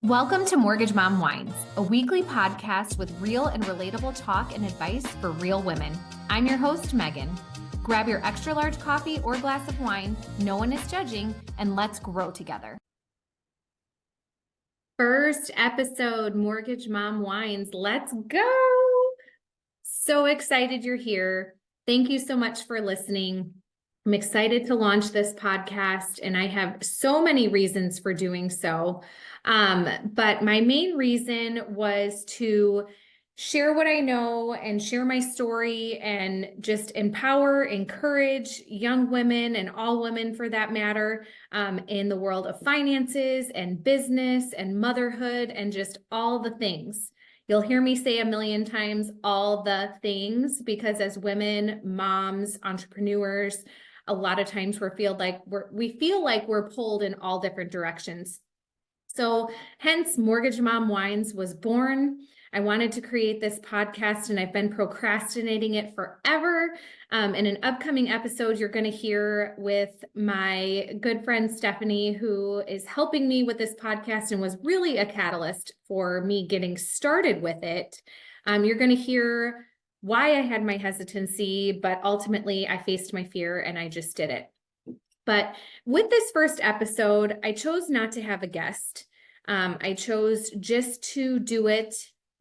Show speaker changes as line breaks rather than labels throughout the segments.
Welcome to Mortgage Mom Wines, a weekly podcast with real and relatable talk and advice for real women. I'm your host, Megan. Grab your extra large coffee or glass of wine, no one is judging, and let's grow together. First episode, Mortgage Mom Wines. Let's go. So excited you're here. Thank you so much for listening. I'm excited to launch this podcast, and I have so many reasons for doing so. But my main reason was to share what I know and share my story and just empower, encourage young women and all women for that matter, in the world of finances and business and motherhood and just all the things. You'll hear me say a million times, all the things, because as women, moms, entrepreneurs, a lot of times we feel like we're pulled in all different directions. So hence Mortgage Mom Wines was born. I wanted to create this podcast and I've been procrastinating it forever. In an upcoming episode, you're going to hear with my good friend Stephanie, who is helping me with this podcast and was really a catalyst for me getting started with it. You're going to hear why I had my hesitancy, but ultimately I faced my fear and I just did it. But with this first episode, I chose not to have a guest. I chose just to do it,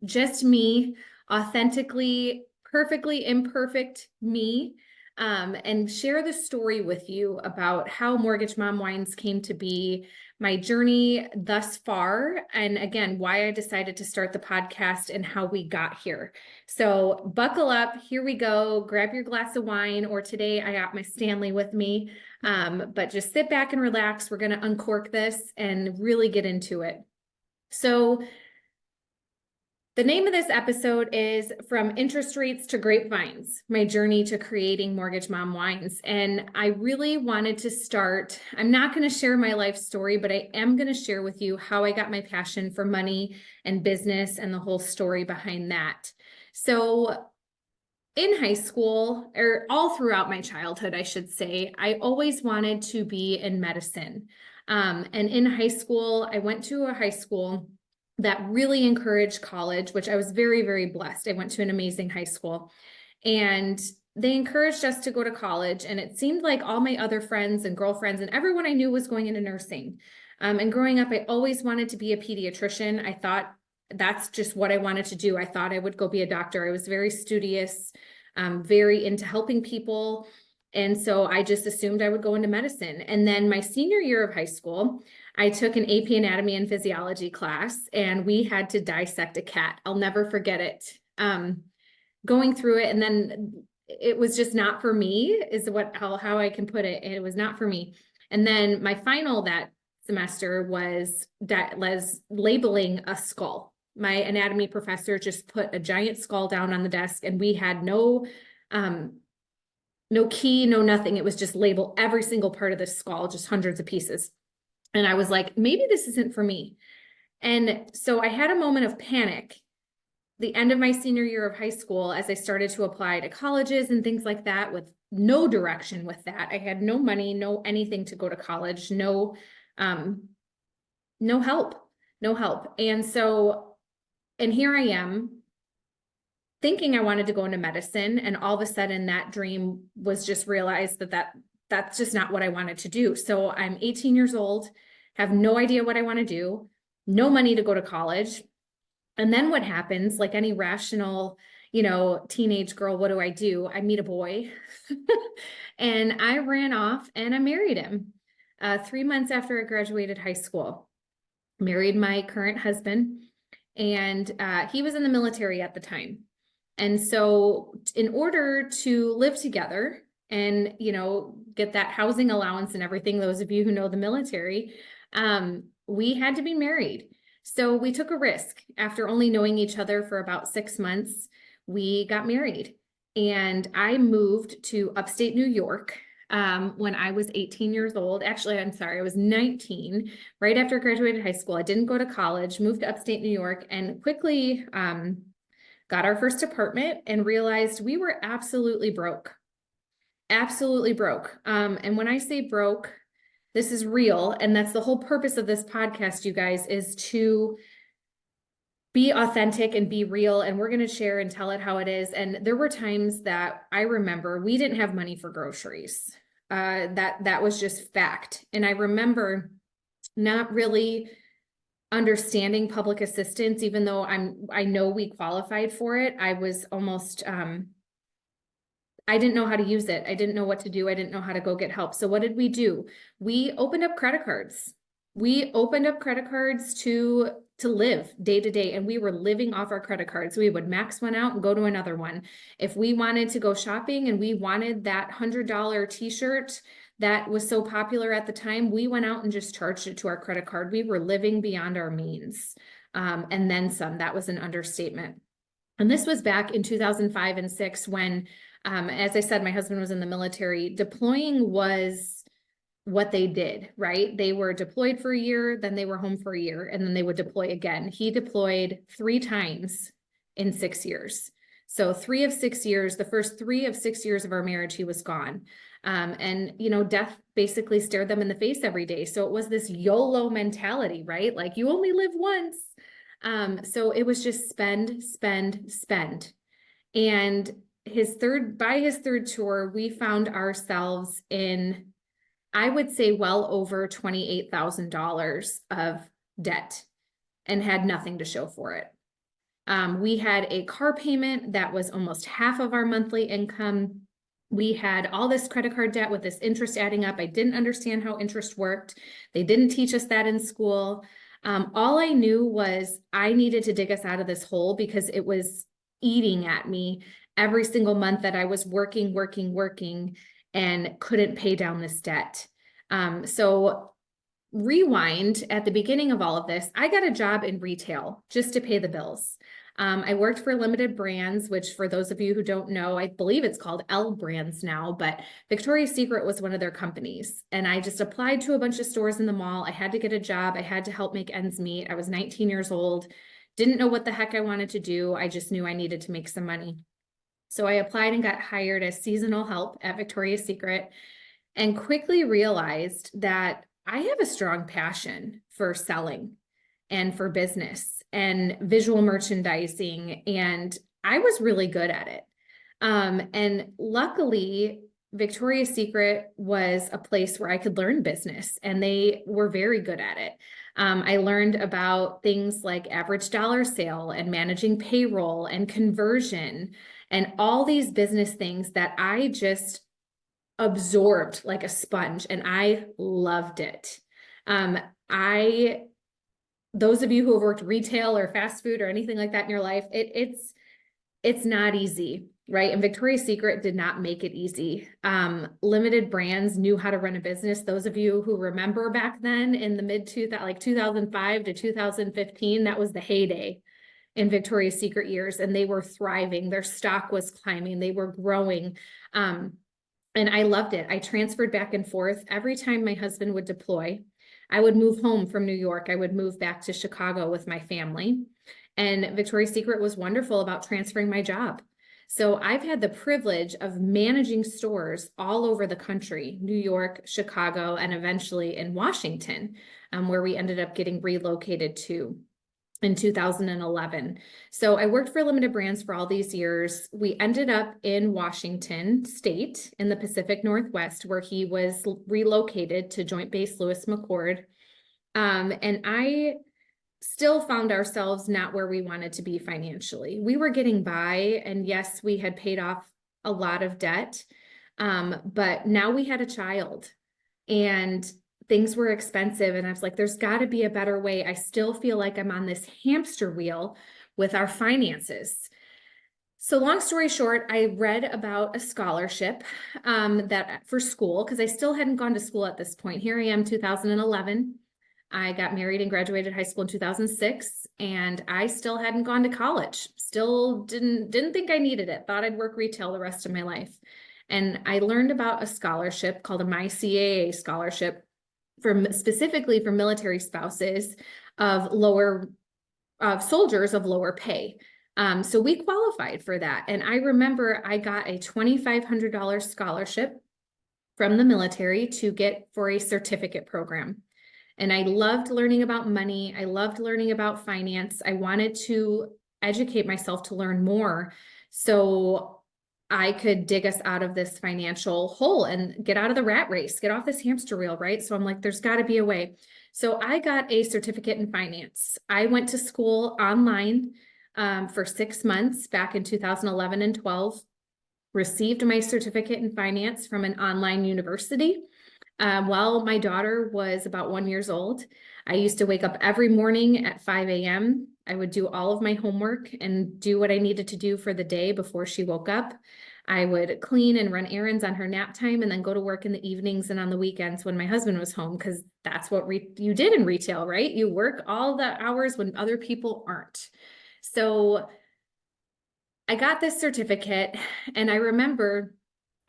just me, authentically, perfectly imperfect me, and share the story with you about how Mortgage Mom Wines came to be, my journey thus far, and again, why I decided to start the podcast and how we got here. So buckle up, here we go, grab your glass of wine, or today I got my Stanley with me, but just sit back and relax. We're going to uncork this and really get into it. So the name of this episode is From Interest Rates to Grapevines, my journey to creating Mortgage Mom Wines. And I really wanted to start, I'm not going to share my life story, but I am going to share with you how I got my passion for money and business and the whole story behind that. So in high school, or all throughout my childhood, I should say, I always wanted to be in medicine. And in high school, I went to a high school that really encouraged college, which I was very, very blessed. I went to an amazing high school and they encouraged us to go to college. And it seemed like all my other friends and girlfriends and everyone I knew was going into nursing. And growing up, I always wanted to be a pediatrician. I thought that's just what I wanted to do. I thought I would go be a doctor. I was very studious, very into helping people. And so I just assumed I would go into medicine. And then my senior year of high school, I took an AP Anatomy and Physiology class, and we had to dissect a cat. I'll never forget it. Going through it, and then it was just not for me, is how I can put it. It was not for me. And then my final that semester was labeling a skull. My anatomy professor just put a giant skull down on the desk, and we had no key, no nothing. It was just label every single part of the skull, just hundreds of pieces. And I was like, maybe this isn't for me. And so I had a moment of panic the end of my senior year of high school as I started to apply to colleges and things like that with no direction with that. I had no money, no anything to go to college, no help. And so, and here I am thinking I wanted to go into medicine. And all of a sudden that dream was just realized that's just not what I wanted to do. So I'm 18 years old, have no idea what I want to do, no money to go to college. And then what happens, like any rational, teenage girl, what do? I meet a boy and I ran off and I married him 3 months after I graduated high school. Married my current husband, and he was in the military at the time. And so in order to live together and, get that housing allowance and everything, those of you who know the military, we had to be married. So we took a risk. After only knowing each other for about 6 months, we got married. And I moved to upstate New York when I was 18 years old. Actually, I'm sorry, I was 19, right after I graduated high school. I didn't go to college, moved to upstate New York, and quickly got our first apartment and realized we were absolutely broke. Absolutely broke. And when I say broke, This is real. And that's the whole purpose of this podcast, you guys, is to be authentic and be real. And we're going to share and tell it how it is. And there were times that I remember we didn't have money for groceries. That was just fact. And I remember not really understanding public assistance, even though I know we qualified for it. I was almost, I didn't know how to use it. I didn't know what to do. I didn't know how to go get help. So what did we do? We opened up credit cards. We opened up credit cards to live day to day, and we were living off our credit cards. We would max one out and go to another one. If we wanted to go shopping and we wanted that $100 t-shirt that was so popular at the time, we went out and just charged it to our credit card. We were living beyond our means. And then some. That was an understatement. And this was back in 2005 and 6 when, as I said, my husband was in the military. Deploying was what they did, right? They were deployed for a year, then they were home for a year, and then they would deploy again. He deployed 3 times in 6 years. So 3 of 6 years, the first 3 of 6 years of our marriage, he was gone. And, you know, death basically stared them in the face every day. So it was this YOLO mentality, right? Like you only live once. So it was just spend, spend, spend. And by his third tour, we found ourselves in, I would say, well over $28,000 of debt and had nothing to show for it. We had a car payment that was almost half of our monthly income. We had all this credit card debt with this interest adding up. I didn't understand how interest worked. They didn't teach us that in school. All I knew was I needed to dig us out of this hole because it was eating at me every single month that I was working and couldn't pay down this debt. So rewind at the beginning of all of this, I got a job in retail just to pay the bills. I worked for Limited Brands, which for those of you who don't know, I believe it's called L Brands now, but Victoria's Secret was one of their companies. And I just applied to a bunch of stores in the mall. I had to get a job. I had to help make ends meet. I was 19 years old, didn't know what the heck I wanted to do. I just knew I needed to make some money. So I applied and got hired as seasonal help at Victoria's Secret and quickly realized that I have a strong passion for selling and for business and visual merchandising, and I was really good at it. And luckily, Victoria's Secret was a place where I could learn business, and they were very good at it. I learned about things like average dollar sale and managing payroll and conversion and all these business things that I just absorbed like a sponge, and I loved it. Those of you who have worked retail or fast food or anything like that in your life, it's not easy, right? And Victoria's Secret did not make it easy. Limited Brands knew how to run a business. Those of you who remember back then in the like 2005 to 2015, that was the heyday in Victoria's Secret years, and they were thriving. Their stock was climbing. They were growing. And I loved it. I transferred back and forth. Every time my husband would deploy, I would move home from New York. I would move back to Chicago with my family. And Victoria's Secret was wonderful about transferring my job. So I've had the privilege of managing stores all over the country, New York, Chicago, and eventually in Washington, where we ended up getting relocated to in 2011. So I worked for Limited Brands for all these years. We ended up in Washington State in the Pacific Northwest, where he was relocated to Joint Base Lewis McChord. And I still found ourselves not where we wanted to be financially. We were getting by, and yes, we had paid off a lot of debt, but now we had a child, and things were expensive. And I was like, there's got to be a better way. I still feel like I'm on this hamster wheel with our finances. So long story short, I read about a scholarship that for school, because I still hadn't gone to school at this point. Here I am, 2011. I got married and graduated high school in 2006, and I still hadn't gone to college. Still didn't think I needed it. Thought I'd work retail the rest of my life. And I learned about a scholarship called a MyCAA scholarship specifically for military spouses of soldiers of lower pay. So we qualified for that. And I remember I got a $2,500 scholarship from the military to get for a certificate program. And I loved learning about money. I loved learning about finance. I wanted to educate myself to learn more so I could dig us out of this financial hole and get out of the rat race, get off this hamster wheel, right? So I'm like, there's got to be a way. So I got a certificate in finance. I went to school online for 6 months back in 2011 and 12, received my certificate in finance from an online university. While my daughter was about 1 year old, I used to wake up every morning at 5 a.m. I would do all of my homework and do what I needed to do for the day before she woke up. I would clean and run errands on her nap time and then go to work in the evenings and on the weekends when my husband was home, because that's what you did in retail, right? You work all the hours when other people aren't. So I got this certificate, and I remember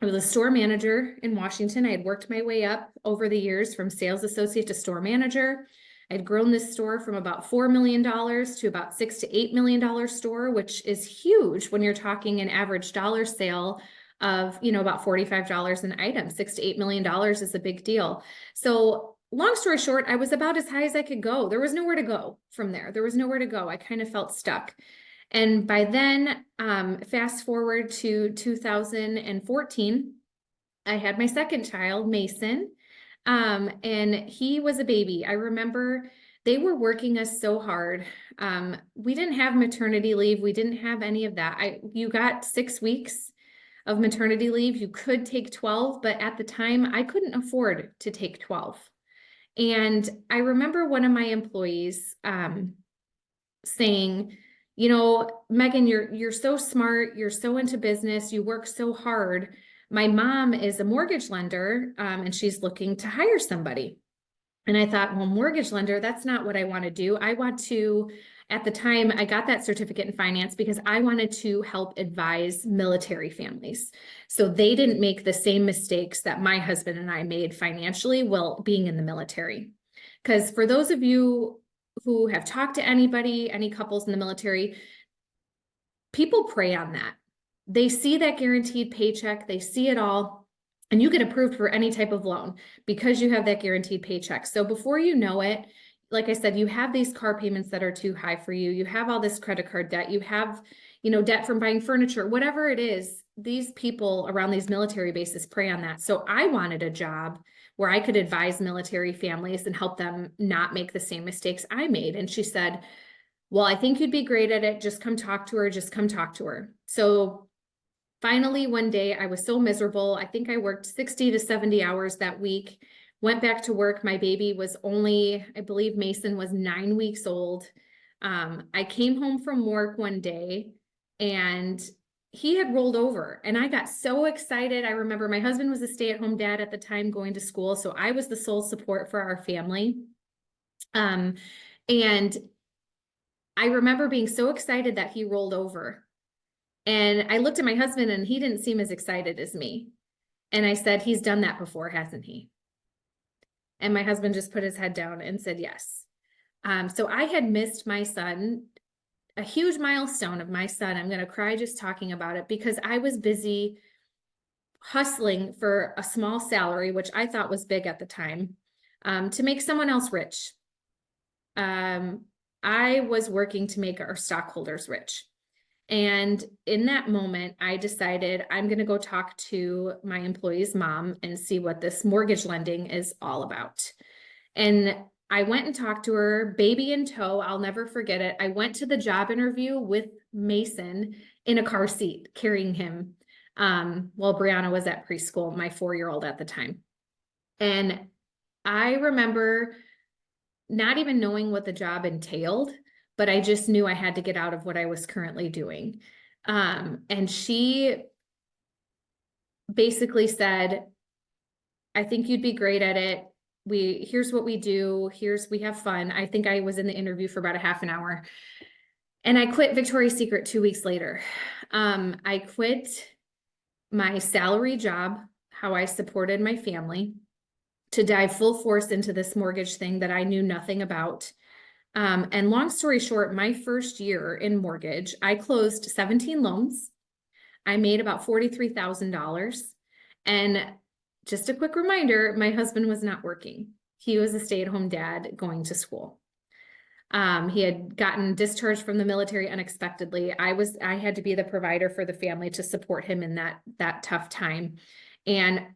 I was a store manager in Washington. I had worked my way up over the years from sales associate to store manager. I'd grown this store from about $4 million to about $6 to $8 million store, which is huge when you're talking an average dollar sale of, about $45 an item. $6 to $8 million is a big deal. So long story short, I was about as high as I could go. There was nowhere to go from there. There was nowhere to go. I kind of felt stuck. And by then, fast forward to 2014, I had my second child, Mason, and he was a baby. I remember they were working us so hard. We didn't have maternity leave. We didn't have any of that. You got 6 weeks of maternity leave. You could take 12, but at the time I couldn't afford to take 12. And I remember one of my employees, saying, Megan, you're so smart. You're so into business. You work so hard. My mom is a mortgage lender, and she's looking to hire somebody. And I thought, well, mortgage lender, that's not what I want to do. At the time, I got that certificate in finance because I wanted to help advise military families, so they didn't make the same mistakes that my husband and I made financially while being in the military. Because for those of you who have talked to any couples in the military, people prey on that. They see that guaranteed paycheck, they see it all, and you get approved for any type of loan because you have that guaranteed paycheck. So before you know it, like I said, you have these car payments that are too high for you. You have all this credit card debt. You have, debt from buying furniture, whatever it is. These people around these military bases prey on that. So I wanted a job where I could advise military families and help them not make the same mistakes I made. And she said, well, I think you'd be great at it. Just come talk to her. Just come talk to her. So finally, one day I was so miserable. I think I worked 60 to 70 hours that week, went back to work. My baby was only, I believe Mason was 9 weeks old. I came home from work one day and he had rolled over and I got so excited. I remember my husband was a stay-at-home dad at the time going to school. So I was the sole support for our family. And I remember being so excited that he rolled over. And I looked at my husband and he didn't seem as excited as me. And I said, he's done that before, hasn't he? And my husband just put his head down and said, yes. So I had missed my son, a huge milestone of my son. I'm going to cry just talking about it because I was busy hustling for a small salary, which I thought was big at the time, to make someone else rich. I was working to make our stockholders rich. And in that moment, I decided I'm going to go talk to my employee's mom and see what this mortgage lending is all about. And I went and talked to her, baby in tow. I'll never forget it. I went to the job interview with Mason in a car seat, carrying him, while Brianna was at preschool, my 4-year-old at the time. And I remember not even knowing what the job entailed, but I just knew I had to get out of what I was currently doing. And she basically said, I think you'd be great at it. Here's what we do. We have fun. I think I was in the interview for about a half an hour. And I quit Victoria's Secret 2 weeks later. I quit my salary job, how I supported my family, to dive full force into this mortgage thing that I knew nothing about. And long story short, my first year in mortgage, I closed 17 loans. I made about $43,000. And just a quick reminder, my husband was not working. He was a stay-at-home dad going to school. He had gotten discharged from the military unexpectedly. I had to be the provider for the family to support him in that tough time. And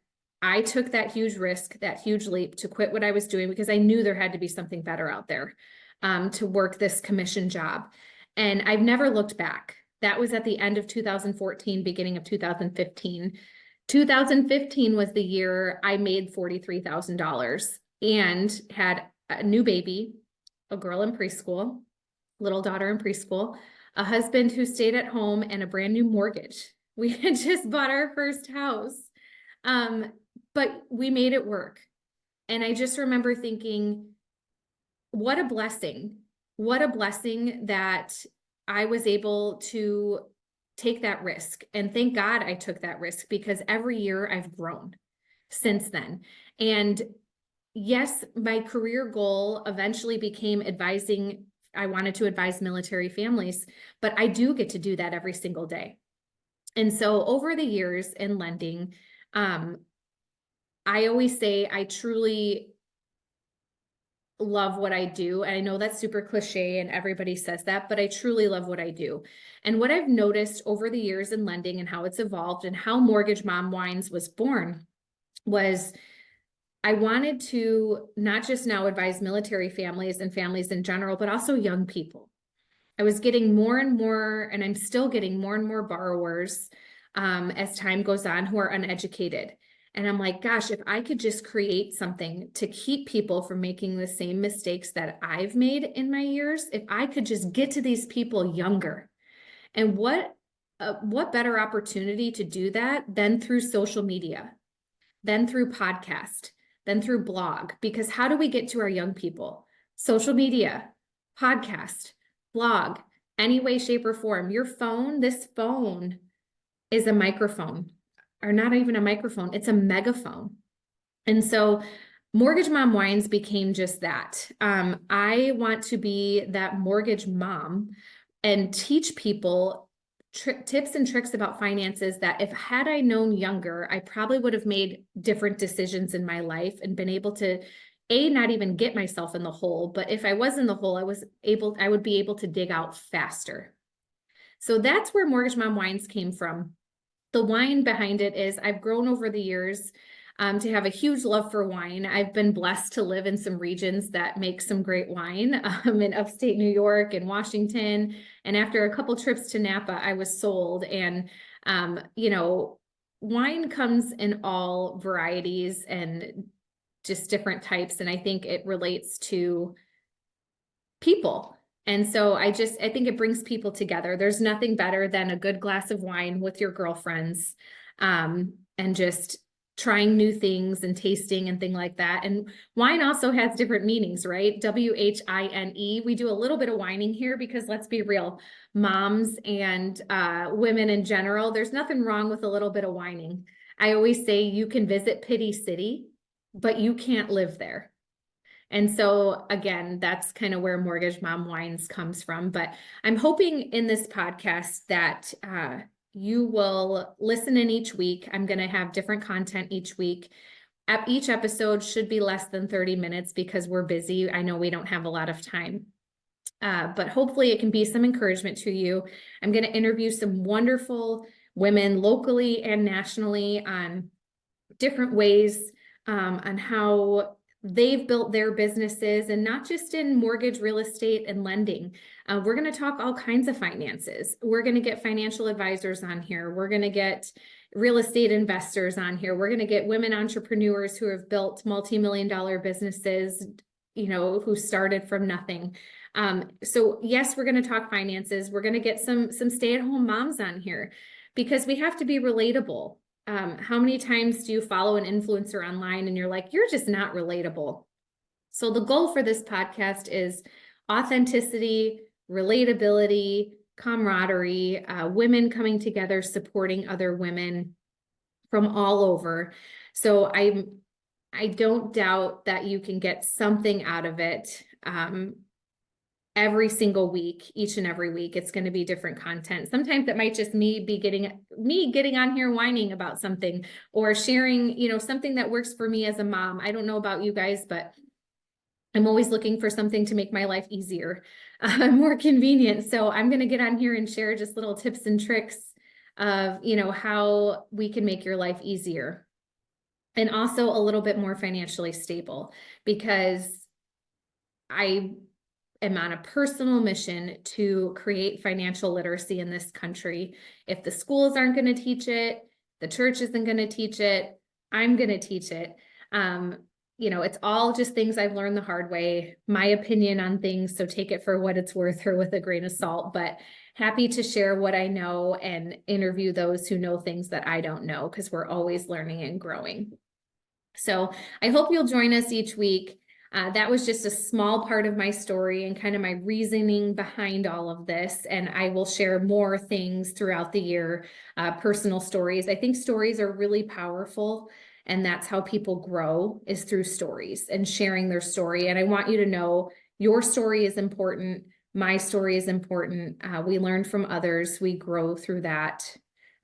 I took that huge risk, that huge leap to quit what I was doing because I knew there had to be something better out there, to work this commission job. And I've never looked back. That was at the end of 2014, beginning of 2015. 2015 was the year I made $43,000 and had a new baby, a girl in preschool, little daughter in preschool, a husband who stayed at home, and a brand new mortgage. We had just bought our first house, but we made it work. And I just remember thinking, what a blessing. What a blessing that I was able to take that risk. And thank God I took that risk, because every year I've grown since then. And yes, my career goal eventually became advising. I wanted to advise military families, but I do get to do that every single day. And so over the years in lending, I always say I truly love what I do. And I know that's super cliche and everybody says that, but I truly love what I do. And what I've noticed over the years in lending and how it's evolved and how Mortgage Mom Wines was born was I wanted to not just now advise military families and families in general, but also young people. I was getting more and more, and I'm still getting more and more borrowers as time goes on who are uneducated. And I'm like, gosh, if I could just create something to keep people from making the same mistakes that I've made in my years, if I could just get to these people younger. And what better opportunity to do that than through social media, then through podcast, then through blog? Because how do we get to our young people? Social media, podcast, blog, any way, shape, or form. Your phone, this phone is a microphone, or not even a microphone, it's a megaphone. And so Mortgage Mom Wines became just that. I want to be that mortgage mom and teach people tips and tricks about finances that if had I known younger, I probably would have made different decisions in my life and been able to not even get myself in the hole, but if I was in the hole, I would be able to dig out faster. So that's where Mortgage Mom Wines came from. The wine behind it is I've grown over the years to have a huge love for wine. I've been blessed to live in some regions that make some great wine, in upstate New York and Washington. And after a couple trips to Napa, I was sold. And, wine comes in all varieties and just different types. And I think it relates to people. And so I think it brings people together. There's nothing better than a good glass of wine with your girlfriends, and just trying new things and tasting and things like that. And wine also has different meanings, right? WHINE. We do a little bit of whining here because let's be real, moms and women in general, there's nothing wrong with a little bit of whining. I always say you can visit Pity City, but you can't live there. And so again, that's kind of where Mortgage Mom Wines comes from. But I'm hoping in this podcast that you will listen in each week. I'm going to have different content each week. Each episode should be less than 30 minutes because we're busy. I know we don't have a lot of time. But hopefully it can be some encouragement to you. I'm going to interview some wonderful women locally and nationally on different ways on how they've built their businesses, and not just in mortgage, real estate, and lending. We're going to talk all kinds of finances. We're going to get financial advisors on here. We're going to get real estate investors on here. We're going to get women entrepreneurs who have built multi-million-dollar businesses, who started from nothing. So yes, we're going to talk finances. We're going to get some stay-at-home moms on here because we have to be relatable. How many times do you follow an influencer online and you're like, you're just not relatable? So the goal for this podcast is authenticity, relatability, camaraderie, women coming together, supporting other women from all over. So I don't doubt that you can get something out of it. every single week, each and every week. It's going to be different content. Sometimes it might just be getting on here whining about something or sharing, something that works for me as a mom. I don't know about you guys, but I'm always looking for something to make my life easier, more convenient. So I'm going to get on here and share just little tips and tricks of, how we can make your life easier and also a little bit more financially stable, because I am on a personal mission to create financial literacy in this country. If the schools aren't going to teach it, the church isn't going to teach it, I'm going to teach it. It's all just things I've learned the hard way, my opinion on things. So take it for what it's worth or with a grain of salt, but happy to share what I know and interview those who know things that I don't know, because we're always learning and growing. So I hope you'll join us each week. That was just a small part of my story and kind of my reasoning behind all of this. And I will share more things throughout the year, personal stories. I think stories are really powerful, and that's how people grow, is through stories and sharing their story. And I want you to know your story is important. My story is important. We learn from others. We grow through that.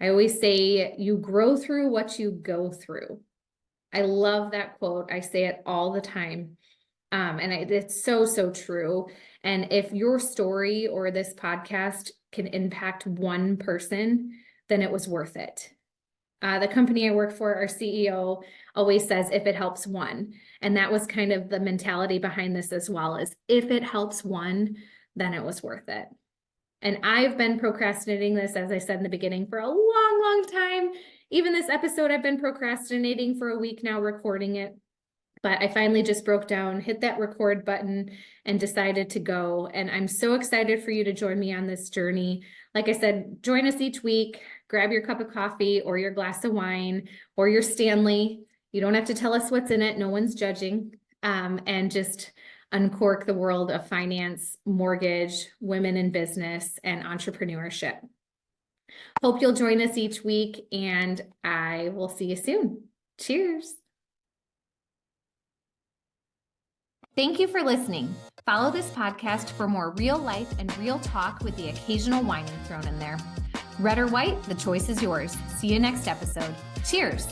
I always say you grow through what you go through. I love that quote. I say it all the time. It's so, so true. And if your story or this podcast can impact one person, then it was worth it. The company I work for, our CEO always says, if it helps one. And that was kind of the mentality behind this as well, is if it helps one, then it was worth it. And I've been procrastinating this, as I said in the beginning, for a long, long time. Even this episode, I've been procrastinating for a week now, recording it. But I finally just broke down, hit that record button, and decided to go. And I'm so excited for you to join me on this journey. Like I said, join us each week. Grab your cup of coffee or your glass of wine or your Stanley. You don't have to tell us what's in it. No one's judging. And just uncork the world of finance, mortgage, women in business, and entrepreneurship. Hope you'll join us each week, and I will see you soon. Cheers. Thank you for listening. Follow this podcast for more real life and real talk with the occasional whining thrown in there. Red or white, the choice is yours. See you next episode. Cheers.